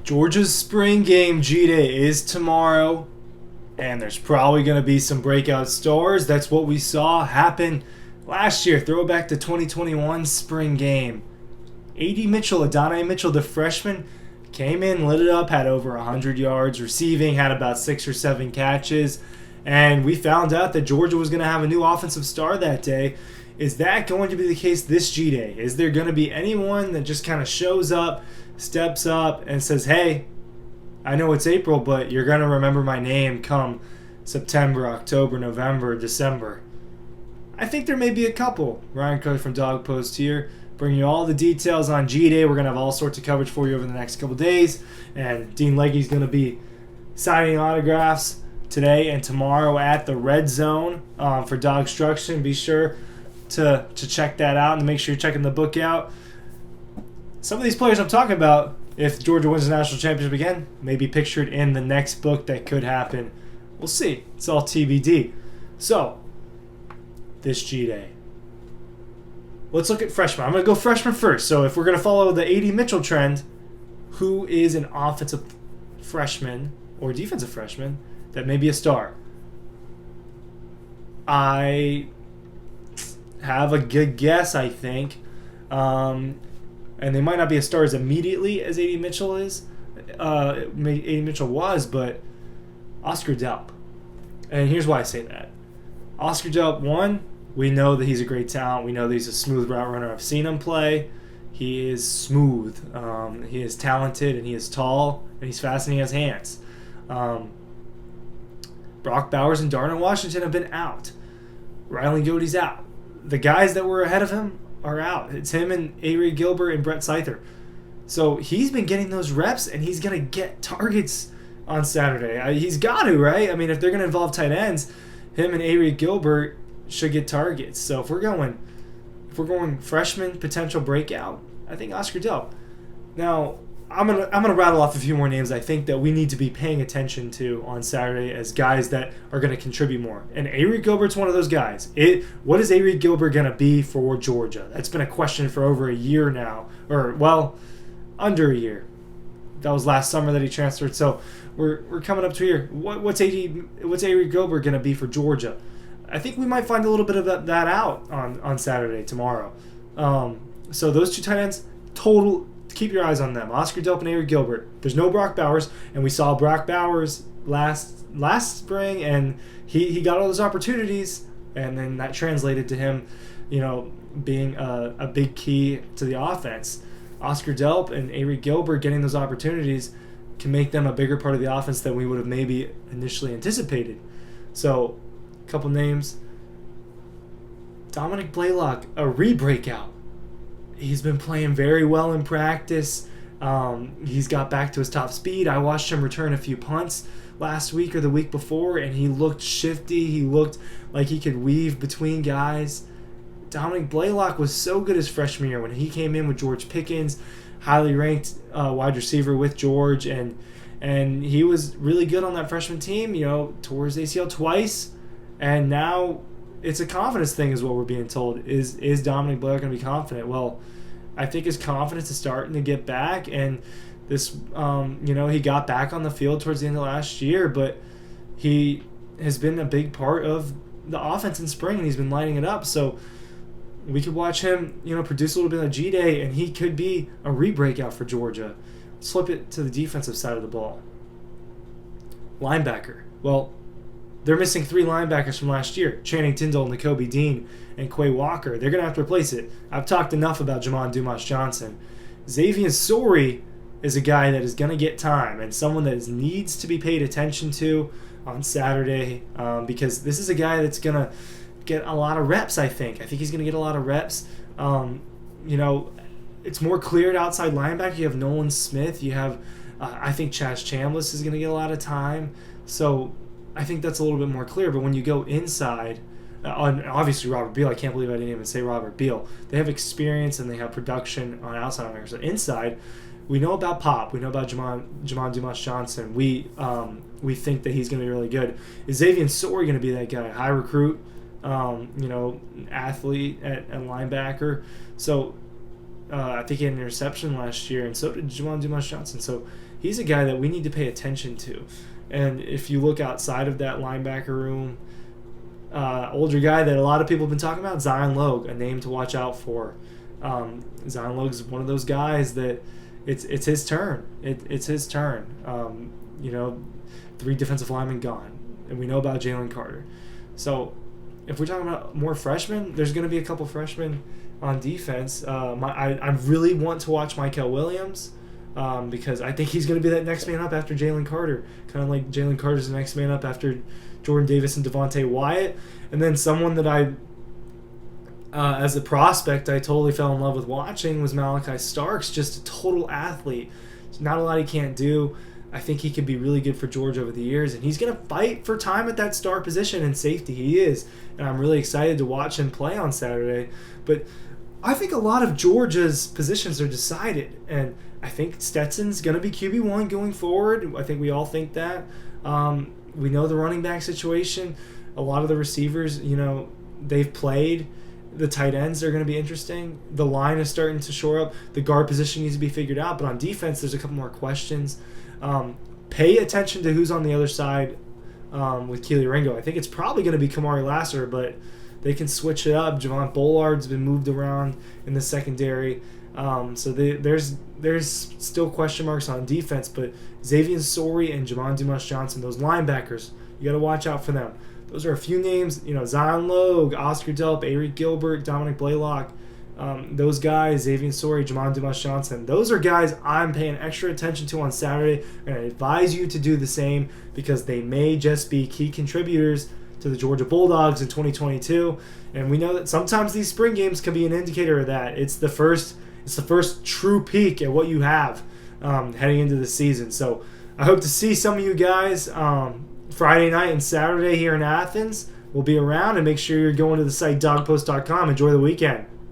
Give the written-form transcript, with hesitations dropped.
Georgia's spring game G-Day is tomorrow, and there's probably going to be some breakout stars. That's what we saw happen last year. Throwback to 2021 spring game. A.D. Mitchell, Adonai Mitchell, the freshman, came in, lit it up, had over 100 yards receiving, had about 6 or 7 catches, and we found out that Georgia was going to have a new offensive star that day. Is that going to be the case this G-Day? Is there going to be anyone that just kind of shows up, steps up, and says, hey, I know it's April, but you're going to remember my name come September, October, November, December? I think there may be a couple. Ryan Cook from Dog Post here, bringing you all the details on G-Day. We're going to have all sorts of coverage for you over the next couple days, and Dean Leggie's going to be signing autographs today and tomorrow at the Red Zone for DAWGSTRUCTION. Be sure to check that out and make sure you're checking the book out. Some of these players I'm talking about, if Georgia wins the national championship again, may be pictured in the next book that could happen. We'll see. It's all TBD. So, this G-Day. Let's look at freshmen. I'm going to go freshman first. So if we're going to follow the A.D. Mitchell trend, who is an offensive freshman or defensive freshman that may be a star? I have a good guess, I think. And they might not be as stars immediately as A.D. Mitchell is. A.D. Mitchell was, but Oscar Delp. And here's why I say that. Oscar Delp, one, we know that he's a great talent. We know that he's a smooth route runner. I've seen him play. He is smooth. He is talented, and he is tall, and he's fast, and he has hands. Brock Bowers and Darnell Washington have been out. Riley Godey's out. The guys that were ahead of him are out. It's him and Avery Gilbert and Brett Seither. So he's been getting those reps, and he's going to get targets on Saturday. He's got to, right? I mean, if they're going to involve tight ends, him and Avery Gilbert should get targets. So if we're going freshman potential breakout, I think Oscar Delp. Now, I'm gonna rattle off a few more names I think that we need to be paying attention to on Saturday as guys that are going to contribute more. And Avery Gilbert's one of those guys. What is Avery Gilbert going to be for Georgia? That's been a question for over a year now, or well, under a year. That was last summer that he transferred. So we're coming up to here. What's Avery Gilbert going to be for Georgia? I think we might find a little bit of that out on Saturday, tomorrow. So those two tight ends, keep your eyes on them. Oscar Delp and Avery Gilbert. There's no Brock Bowers, and we saw Brock Bowers last spring, and he got all those opportunities, and then that translated to him, being a big key to the offense. Oscar Delp and Avery Gilbert getting those opportunities can make them a bigger part of the offense than we would have maybe initially anticipated. So, a couple names. Dominic Blaylock, a re-breakout. He's been playing very well in practice. He's got back to his top speed. I watched him return a few punts last week or the week before, and he looked shifty. He looked like he could weave between guys. Dominic Blaylock was so good his freshman year when he came in with George Pickens, highly ranked wide receiver with George, and he was really good on that freshman team. Towards ACL twice, and now it's a confidence thing, is what we're being told. Is Dominic Blaylock going to be confident? Well, I think his confidence is starting to get back, and this, he got back on the field towards the end of last year, but he has been a big part of the offense in spring, and he's been lighting it up. So we could watch him, produce a little bit of G-Day, and he could be a re-breakout for Georgia. Let's flip it to the defensive side of the ball. Linebacker. Well, they're missing 3 linebackers from last year. Channing Tindall, Nakobe Dean, and Quay Walker. They're going to have to replace it. I've talked enough about Jamon Dumas-Johnson. Xavier Sori is a guy that is going to get time and someone that needs to be paid attention to on Saturday because this is a guy that's going to get a lot of reps, I think. I think he's going to get a lot of reps. It's more clear at outside linebacker. You have Nolan Smith. You have, I think Chaz Chambliss is going to get a lot of time. So I think that's a little bit more clear. But when you go inside, obviously Robert Beal, I can't believe I didn't even say Robert Beal. They have experience and they have production on outside linebackers. So inside, we know about Pop. We know about Jamon Dumas-Johnson. We think that he's going to be really good. Is Xavier Sori going to be that guy? High recruit, athlete at linebacker. So I think he had an interception last year, and so did Jamon Dumas-Johnson. So he's a guy that we need to pay attention to. And if you look outside of that linebacker room, older guy that a lot of people have been talking about, Zion Logue, a name to watch out for. Zion Logue's one of those guys that it's his turn. It's his turn. 3 defensive linemen gone, and we know about Jalen Carter. So if we're talking about more freshmen, there's going to be a couple freshmen on defense. I really want to watch Mykel Williams because I think he's going to be that next man up after Jalen Carter, kind of like Jalen Carter's the next man up after Jordan Davis and Devontae Wyatt. And then someone that as a prospect, I totally fell in love with watching was Malachi Starks, just a total athlete. Not a lot he can't do. I think he could be really good for Georgia over the years, and he's going to fight for time at that star position in safety. He is, and I'm really excited to watch him play on Saturday. But I think a lot of Georgia's positions are decided, and I think Stetson's going to be QB1 going forward. I think we all think that. We know the running back situation. A lot of the receivers, they've played. The tight ends are going to be interesting. The line is starting to shore up. The guard position needs to be figured out. But on defense, there's a couple more questions. Pay attention to who's on the other side with Keely Ringo. I think it's probably going to be Kamari Lasser, but they can switch it up. Javon Bollard's been moved around in the secondary. So there's still question marks on defense. But Xavier Sori and Jamon Dumas-Johnson, those linebackers, you got to watch out for them. Those are a few names, Zion Logue, Oscar Delp, Eric Gilbert, Dominic Blaylock. Those guys, Xavier Sori, Jamon Dumas-Johnson, those are guys I'm paying extra attention to on Saturday, and I advise you to do the same because they may just be key contributors to the Georgia Bulldogs in 2022. And we know that sometimes these spring games can be an indicator of that. It's the first true peek at what you have heading into the season. So I hope to see some of you guys Friday night and Saturday here in Athens. We'll be around, and make sure you're going to the site dawgpost.com. Enjoy the weekend.